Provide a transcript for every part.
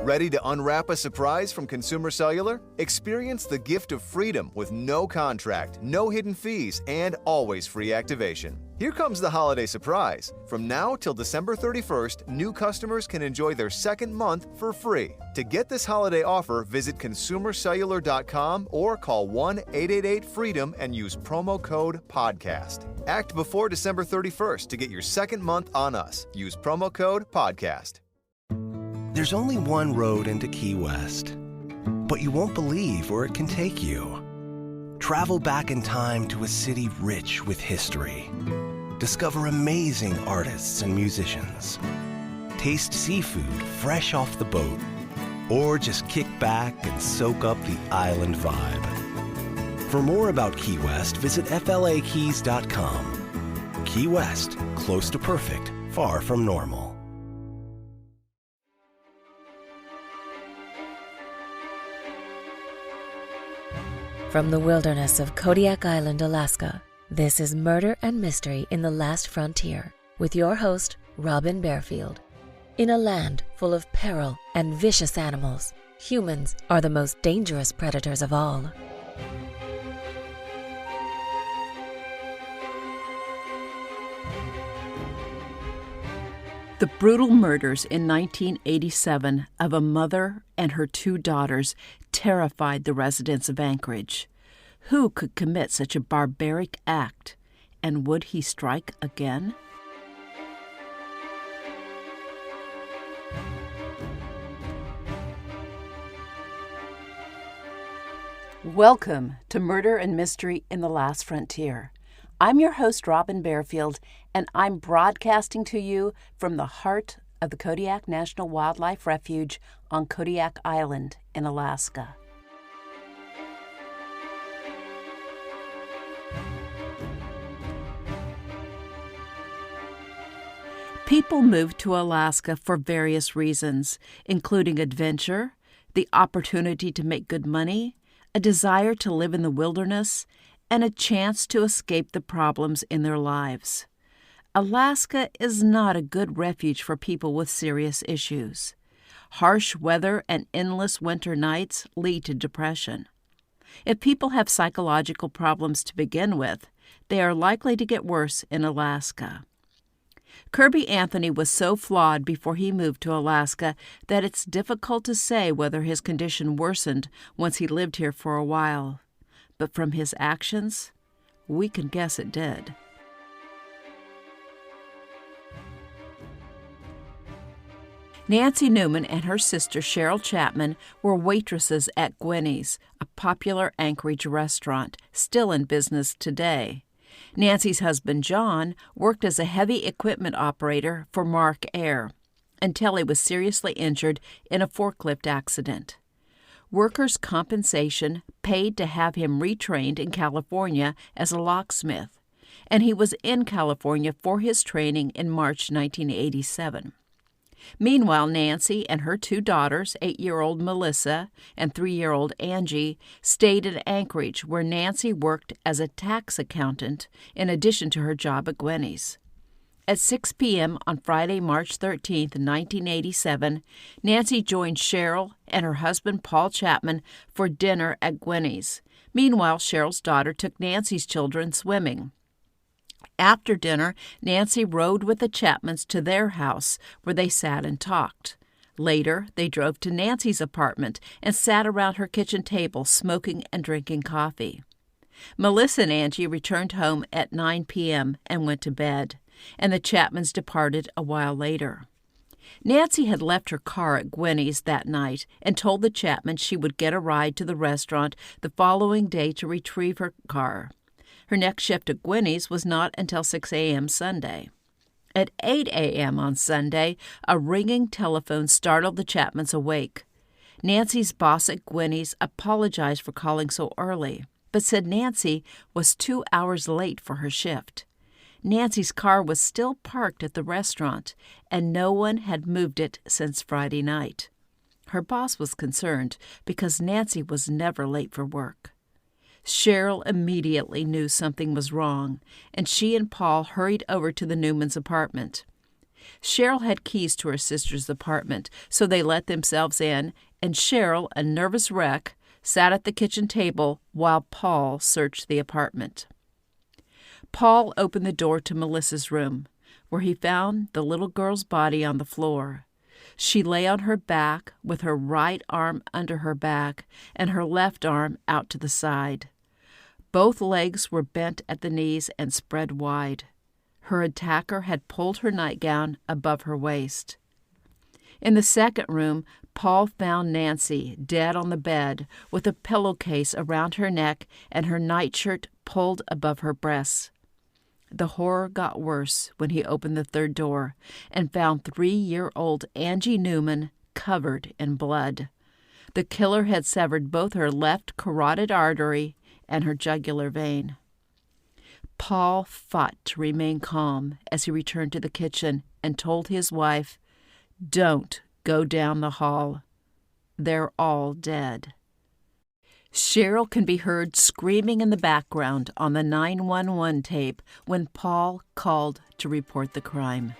Ready to unwrap a surprise from Consumer Cellular? Experience the gift of freedom with no contract, no hidden fees, and always free activation. Here comes the holiday surprise. From now till December 31st, new customers can enjoy their second month for free. To get this holiday offer, visit consumercellular.com or call 1-888-FREEDOM and use promo code PODCAST. Act before December 31st to get your second month on us. Use promo code PODCAST. There's only one road into Key West, but you won't believe where it can take you. Travel back in time to a city rich with history. Discover amazing artists and musicians. Taste seafood fresh off the boat. Or just kick back and soak up the island vibe. For more about Key West, visit flakeys.com. Key West, close to perfect, far from normal. From the wilderness of Kodiak Island, Alaska, this is Murder and Mystery in the Last Frontier with your host, Robin Barefield. In a land full of peril and vicious animals, humans are the most dangerous predators of all. The brutal murders in 1987 of a mother and her two daughters terrified the residents of Anchorage. Who could commit such a barbaric act? And would he strike again? Welcome to Murder and Mystery in the Last Frontier. I'm your host, Robin Barefield, and I'm broadcasting to you from the heart of the Kodiak National Wildlife Refuge on Kodiak Island in Alaska. People move to Alaska for various reasons, including adventure, the opportunity to make good money, a desire to live in the wilderness, and a chance to escape the problems in their lives. Alaska is not a good refuge for people with serious issues. Harsh weather and endless winter nights lead to depression. If people have psychological problems to begin with, they are likely to get worse in Alaska. Kirby Anthony was so flawed before he moved to Alaska that it's difficult to say whether his condition worsened once he lived here for a while. But from his actions, we can guess it did. Nancy Newman and her sister Cheryl Chapman were waitresses at Gwenny's, a popular Anchorage restaurant, still in business today. Nancy's husband John worked as a heavy equipment operator for Mark Air until he was seriously injured in a forklift accident. Workers' compensation paid to have him retrained in California as a locksmith, and he was in California for his training in March 1987. Meanwhile, Nancy and her two daughters, 8-year-old Melissa and 3-year-old Angie, stayed in Anchorage, where Nancy worked as a tax accountant in addition to her job at Gwenny's. At 6 p.m. on Friday, March 13, 1987, Nancy joined Cheryl and her husband Paul Chapman for dinner at Gwenny's. Meanwhile, Cheryl's daughter took Nancy's children swimming. After dinner, Nancy rode with the Chapmans to their house, where they sat and talked. Later, they drove to Nancy's apartment and sat around her kitchen table, smoking and drinking coffee. Melissa and Angie returned home at 9 p.m. and went to bed, and the Chapmans departed a while later. Nancy had left her car at Gwenny's that night and told the Chapmans she would get a ride to the restaurant the following day to retrieve her car. Her next shift at Gwenny's was not until 6 a.m. Sunday. At 8 a.m. on Sunday, a ringing telephone startled the Chapmans awake. Nancy's boss at Gwenny's apologized for calling so early, but said Nancy was 2 hours late for her shift. Nancy's car was still parked at the restaurant, and no one had moved it since Friday night. Her boss was concerned because Nancy was never late for work. Cheryl immediately knew something was wrong, and she and Paul hurried over to the Newmans' apartment. Cheryl had keys to her sister's apartment, so they let themselves in, and Cheryl, a nervous wreck, sat at the kitchen table while Paul searched the apartment. Paul opened the door to Melissa's room, where he found the little girl's body on the floor. She lay on her back with her right arm under her back and her left arm out to the side. Both legs were bent at the knees and spread wide. Her attacker had pulled her nightgown above her waist. In the second room, Paul found Nancy dead on the bed with a pillowcase around her neck and her nightshirt pulled above her breasts. The horror got worse when he opened the third door and found 3-year-old Angie Newman covered in blood. The killer had severed both her left carotid artery and her jugular vein. Paul fought to remain calm as he returned to the kitchen and told his wife, "Don't go down the hall. They're all dead." Cheryl can be heard screaming in the background on the 911 tape when Paul called to report the crime.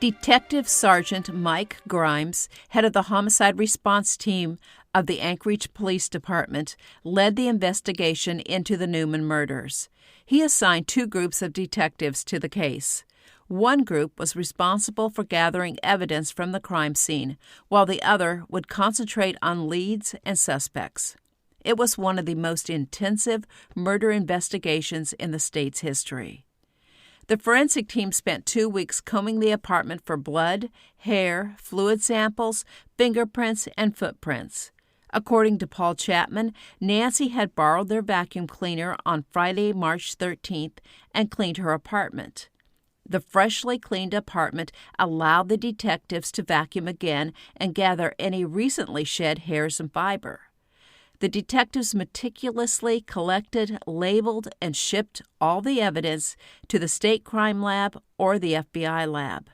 Detective Sergeant Mike Grimes, head of the homicide response team of the Anchorage Police Department, led the investigation into the Newman murders. He assigned 2 groups of detectives to the case. One group was responsible for gathering evidence from the crime scene, while the other would concentrate on leads and suspects. It was one of the most intensive murder investigations in the state's history. The forensic team spent 2 weeks combing the apartment for blood, hair, fluid samples, fingerprints, and footprints. According to Paul Chapman, Nancy had borrowed their vacuum cleaner on Friday, March 13th, and cleaned her apartment. The freshly cleaned apartment allowed the detectives to vacuum again and gather any recently shed hairs and fiber. The detectives meticulously collected, labeled, and shipped all the evidence to the state crime lab or the FBI lab.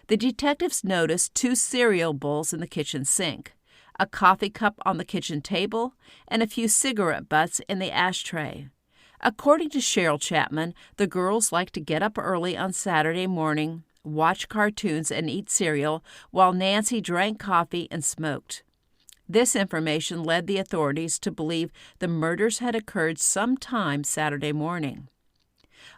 The detectives noticed 2 cereal bowls in the kitchen sink, a coffee cup on the kitchen table, and a few cigarette butts in the ashtray. According to Cheryl Chapman, the girls liked to get up early on Saturday morning, watch cartoons, and eat cereal, while Nancy drank coffee and smoked. This information led the authorities to believe the murders had occurred sometime Saturday morning.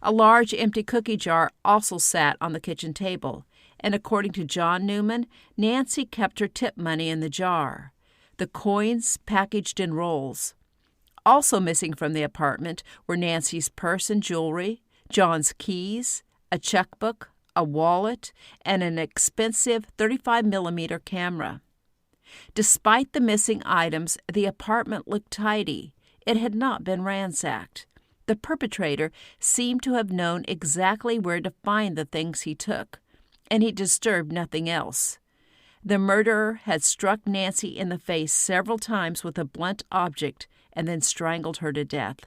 A large empty cookie jar also sat on the kitchen table, and according to John Newman, Nancy kept her tip money in the jar, the coins packaged in rolls. Also missing from the apartment were Nancy's purse and jewelry, John's keys, a checkbook, a wallet, and an expensive 35mm camera. Despite the missing items, the apartment looked tidy. It had not been ransacked. The perpetrator seemed to have known exactly where to find the things he took, and he disturbed nothing else. The murderer had struck Nancy in the face several times with a blunt object and then strangled her to death.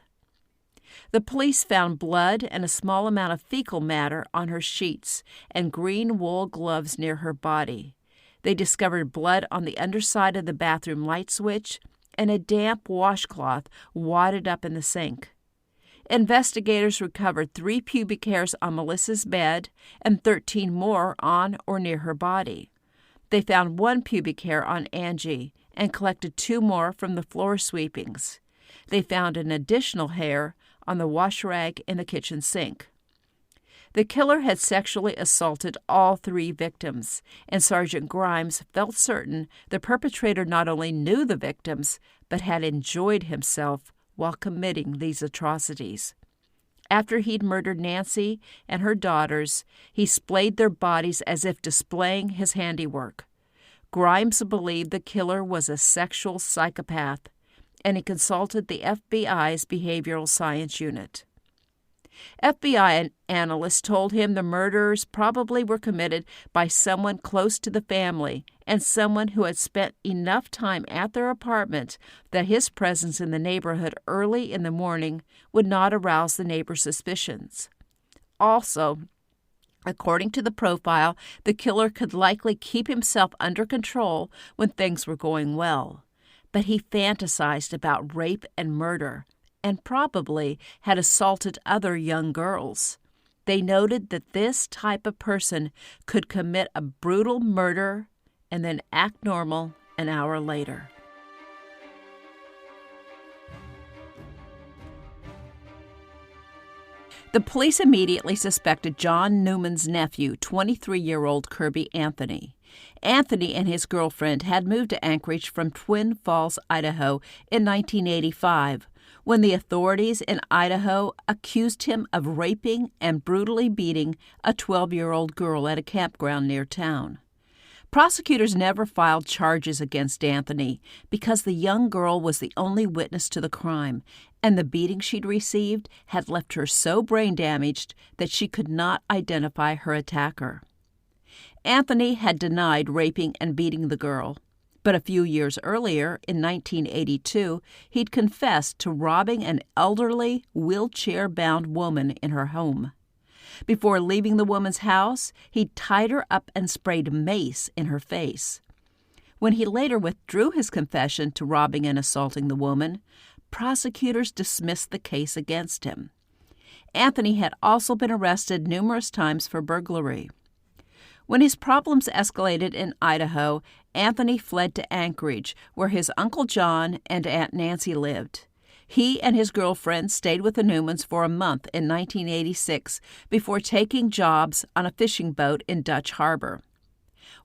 The police found blood and a small amount of fecal matter on her sheets and green wool gloves near her body. They discovered blood on the underside of the bathroom light switch and a damp washcloth wadded up in the sink. Investigators recovered 3 pubic hairs on Melissa's bed and 13 more on or near her body. They found 1 pubic hair on Angie and collected 2 more from the floor sweepings. They found an additional hair on the wash rag in the kitchen sink. The killer had sexually assaulted all 3 victims, and Sergeant Grimes felt certain the perpetrator not only knew the victims, but had enjoyed himself while committing these atrocities. After he'd murdered Nancy and her daughters, he splayed their bodies as if displaying his handiwork. Grimes believed the killer was a sexual psychopath, and he consulted the FBI's Behavioral Science Unit. FBI analysts told him the murderers probably were committed by someone close to the family and someone who had spent enough time at their apartment that his presence in the neighborhood early in the morning would not arouse the neighbors' suspicions. Also, according to the profile, the killer could likely keep himself under control when things were going well. But he fantasized about rape and murder, and probably had assaulted other young girls. They noted that this type of person could commit a brutal murder and then act normal an hour later. The police immediately suspected John Newman's nephew, 23-year-old Kirby Anthony. Anthony and his girlfriend had moved to Anchorage from Twin Falls, Idaho in 1985, when the authorities in Idaho accused him of raping and brutally beating a 12-year-old girl at a campground near town. Prosecutors never filed charges against Anthony because the young girl was the only witness to the crime, and the beating she'd received had left her so brain damaged that she could not identify her attacker. Anthony had denied raping and beating the girl, but a few years earlier, in 1982, he'd confessed to robbing an elderly, wheelchair-bound woman in her home. Before leaving the woman's house, he tied her up and sprayed mace in her face. When he later withdrew his confession to robbing and assaulting the woman, prosecutors dismissed the case against him. Anthony had also been arrested numerous times for burglary. When his problems escalated in Idaho, Anthony fled to Anchorage, where his Uncle John and Aunt Nancy lived. He and his girlfriend stayed with the Newmans for a month in 1986 before taking jobs on a fishing boat in Dutch Harbor.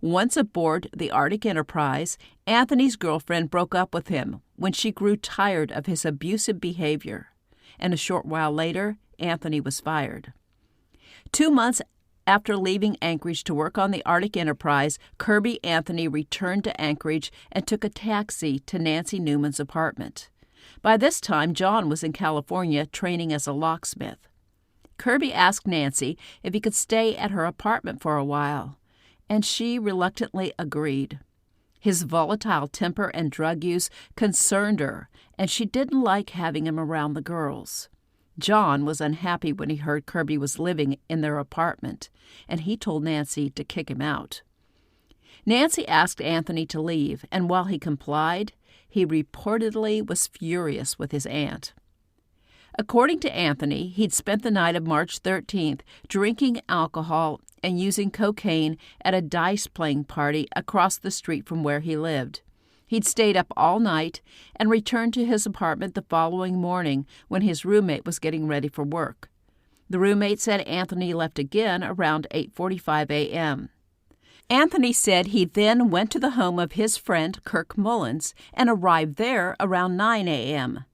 Once aboard the Arctic Enterprise, Anthony's girlfriend broke up with him when she grew tired of his abusive behavior, and a short while later, Anthony was fired. 2 months after leaving Anchorage to work on the Arctic Enterprise, Kirby Anthony returned to Anchorage and took a taxi to Nancy Newman's apartment. By this time, John was in California training as a locksmith. Kirby asked Nancy if he could stay at her apartment for a while, and she reluctantly agreed. His volatile temper and drug use concerned her, and she didn't like having him around the girls. John was unhappy when he heard Kirby was living in their apartment, and he told Nancy to kick him out. Nancy asked Anthony to leave, and while he complied, he reportedly was furious with his aunt. According to Anthony, he'd spent the night of March 13th drinking alcohol and using cocaine at a dice-playing party across the street from where he lived. He'd stayed up all night and returned to his apartment the following morning when his roommate was getting ready for work. The roommate said Anthony left again around 8:45 a.m. Anthony said he then went to the home of his friend Kirk Mullins and arrived there around 9 a.m.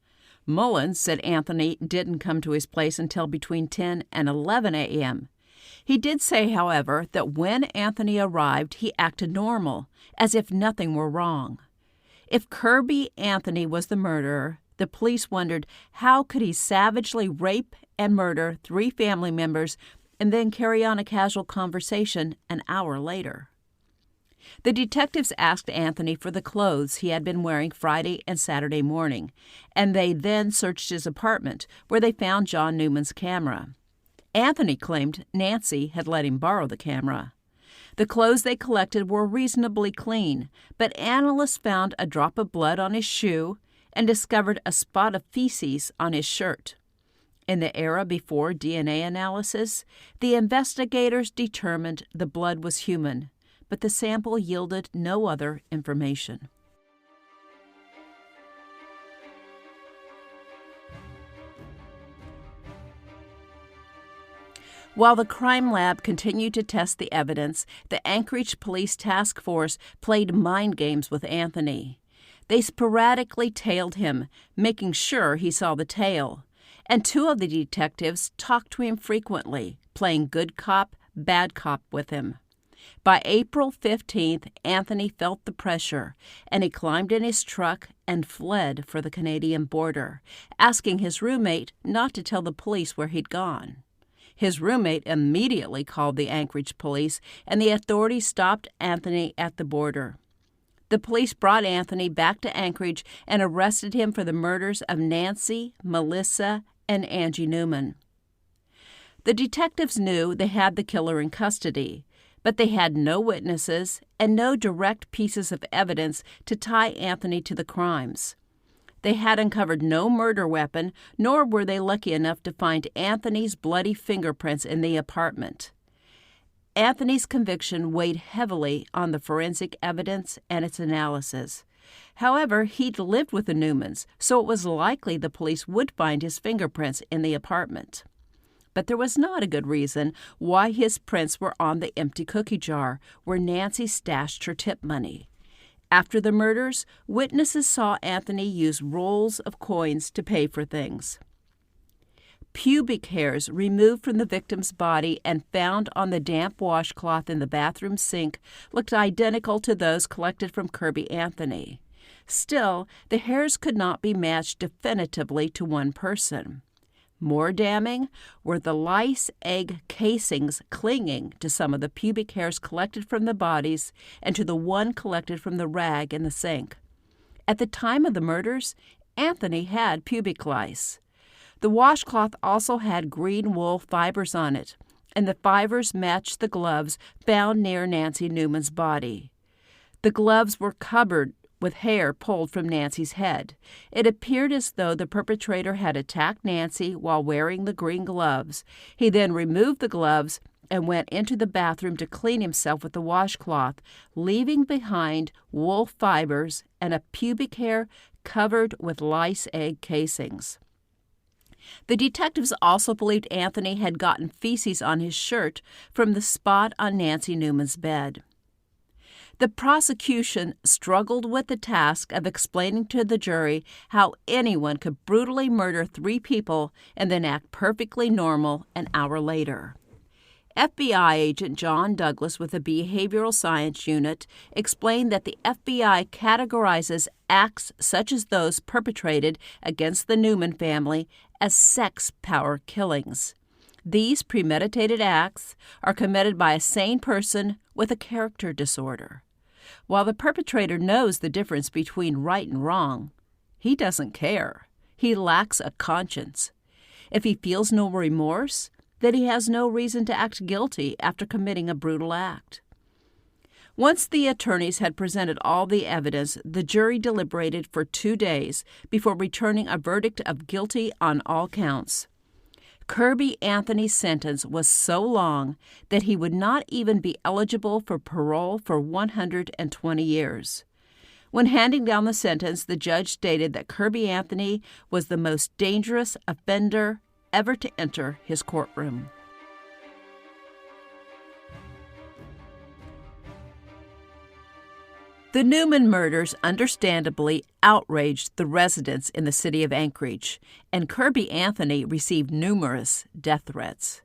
Mullins said Anthony didn't come to his place until between 10 and 11 a.m. He did say, however, that when Anthony arrived, he acted normal, as if nothing were wrong. If Kirby Anthony was the murderer, the police wondered how could he savagely rape and murder 3 family members and then carry on a casual conversation an hour later. The detectives asked Anthony for the clothes he had been wearing Friday and Saturday morning, and they then searched his apartment, where they found John Newman's camera. Anthony claimed Nancy had let him borrow the camera. The clothes they collected were reasonably clean, but analysts found a drop of blood on his shoe and discovered a spot of feces on his shirt. In the era before DNA analysis, the investigators determined the blood was human, but the sample yielded no other information. While the crime lab continued to test the evidence, the Anchorage Police Task Force played mind games with Anthony. They sporadically tailed him, making sure he saw the tail. And 2 of the detectives talked to him frequently, playing good cop, bad cop with him. By April 15th, Anthony felt the pressure, and he climbed in his truck and fled for the Canadian border, asking his roommate not to tell the police where he'd gone. His roommate immediately called the Anchorage police, and the authorities stopped Anthony at the border. The police brought Anthony back to Anchorage and arrested him for the murders of Nancy, Melissa, and Angie Newman. The detectives knew they had the killer in custody, but they had no witnesses and no direct pieces of evidence to tie Anthony to the crimes. They had uncovered no murder weapon, nor were they lucky enough to find Anthony's bloody fingerprints in the apartment. Anthony's conviction weighed heavily on the forensic evidence and its analysis. However, he'd lived with the Newmans, so it was likely the police would find his fingerprints in the apartment. But there was not a good reason why his prints were on the empty cookie jar where Nancy stashed her tip money. After the murders, witnesses saw Anthony use rolls of coins to pay for things. Pubic hairs removed from the victim's body and found on the damp washcloth in the bathroom sink looked identical to those collected from Kirby Anthony. Still, the hairs could not be matched definitively to one person. More damning were the lice egg casings clinging to some of the pubic hairs collected from the bodies and to the one collected from the rag in the sink. At the time of the murders, Anthony had pubic lice. The washcloth also had green wool fibers on it, and the fibers matched the gloves found near Nancy Newman's body. The gloves were covered with hair pulled from Nancy's head. It appeared as though the perpetrator had attacked Nancy while wearing the green gloves. He then removed the gloves and went into the bathroom to clean himself with the washcloth, leaving behind wool fibers and a pubic hair covered with lice egg casings. The detectives also believed Anthony had gotten feces on his shirt from the spot on Nancy Newman's bed. The prosecution struggled with the task of explaining to the jury how anyone could brutally murder 3 people and then act perfectly normal an hour later. FBI agent John Douglas with the Behavioral Science Unit explained that the FBI categorizes acts such as those perpetrated against the Newman family as sex power killings. These premeditated acts are committed by a sane person with a character disorder. While the perpetrator knows the difference between right and wrong, he doesn't care. He lacks a conscience. If he feels no remorse, then he has no reason to act guilty after committing a brutal act. Once the attorneys had presented all the evidence, the jury deliberated for 2 days before returning a verdict of guilty on all counts. Kirby Anthony's sentence was so long that he would not even be eligible for parole for 120 years. When handing down the sentence, the judge stated that Kirby Anthony was the most dangerous offender ever to enter his courtroom. The Newman murders understandably outraged the residents in the city of Anchorage, and Kirby Anthony received numerous death threats.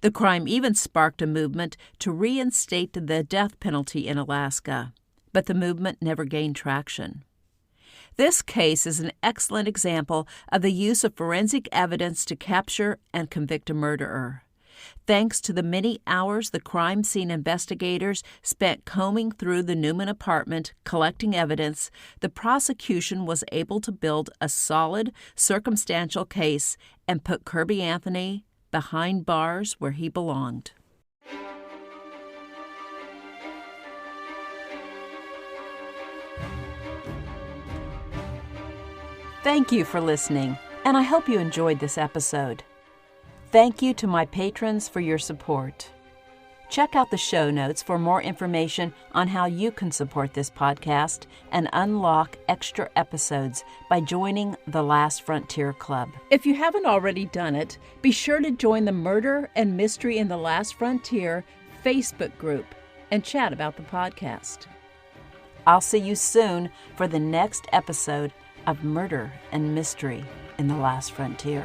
The crime even sparked a movement to reinstate the death penalty in Alaska, but the movement never gained traction. This case is an excellent example of the use of forensic evidence to capture and convict a murderer. Thanks to the many hours the crime scene investigators spent combing through the Newman apartment collecting evidence, the prosecution was able to build a solid, circumstantial case and put Kirby Anthony behind bars where he belonged. Thank you for listening, and I hope you enjoyed this episode. Thank you to my patrons for your support. Check out the show notes for more information on how you can support this podcast and unlock extra episodes by joining the Last Frontier Club. If you haven't already done it, be sure to join the Murder and Mystery in the Last Frontier Facebook group and chat about the podcast. I'll see you soon for the next episode of Murder and Mystery in the Last Frontier.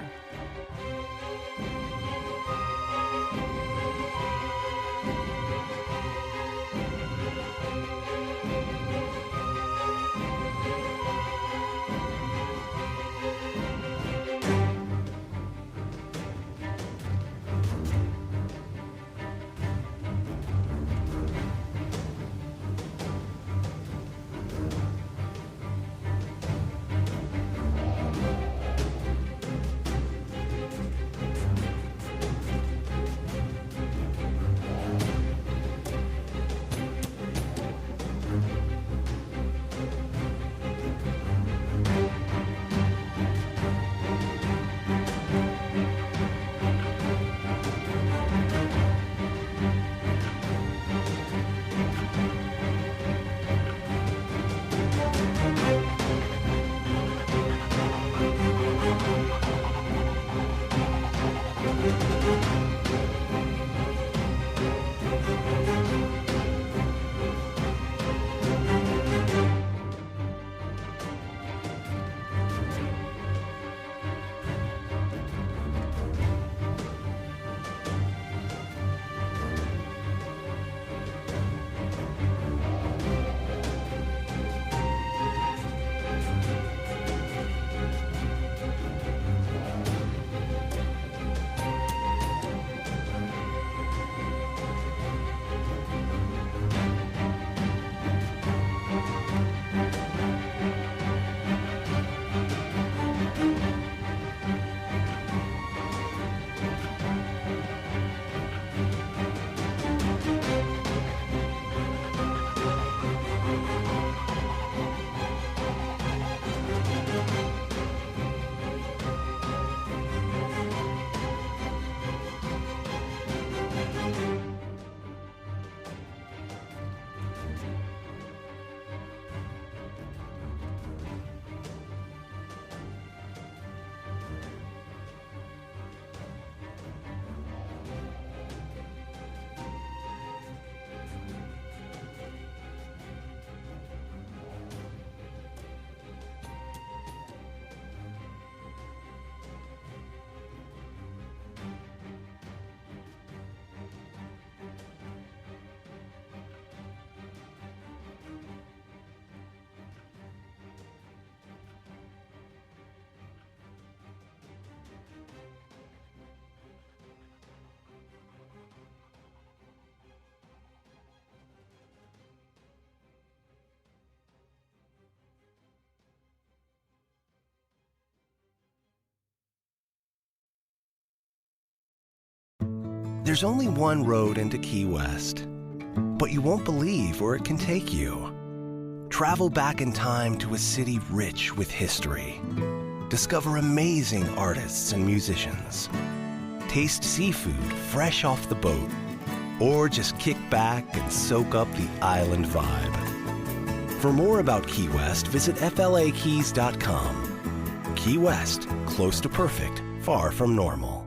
There's only one road into Key West, but you won't believe where it can take you. Travel back in time to a city rich with history. Discover amazing artists and musicians. Taste seafood fresh off the boat. Or just kick back and soak up the island vibe. For more about Key West, visit flakeys.com. Key West, close to perfect, far from normal.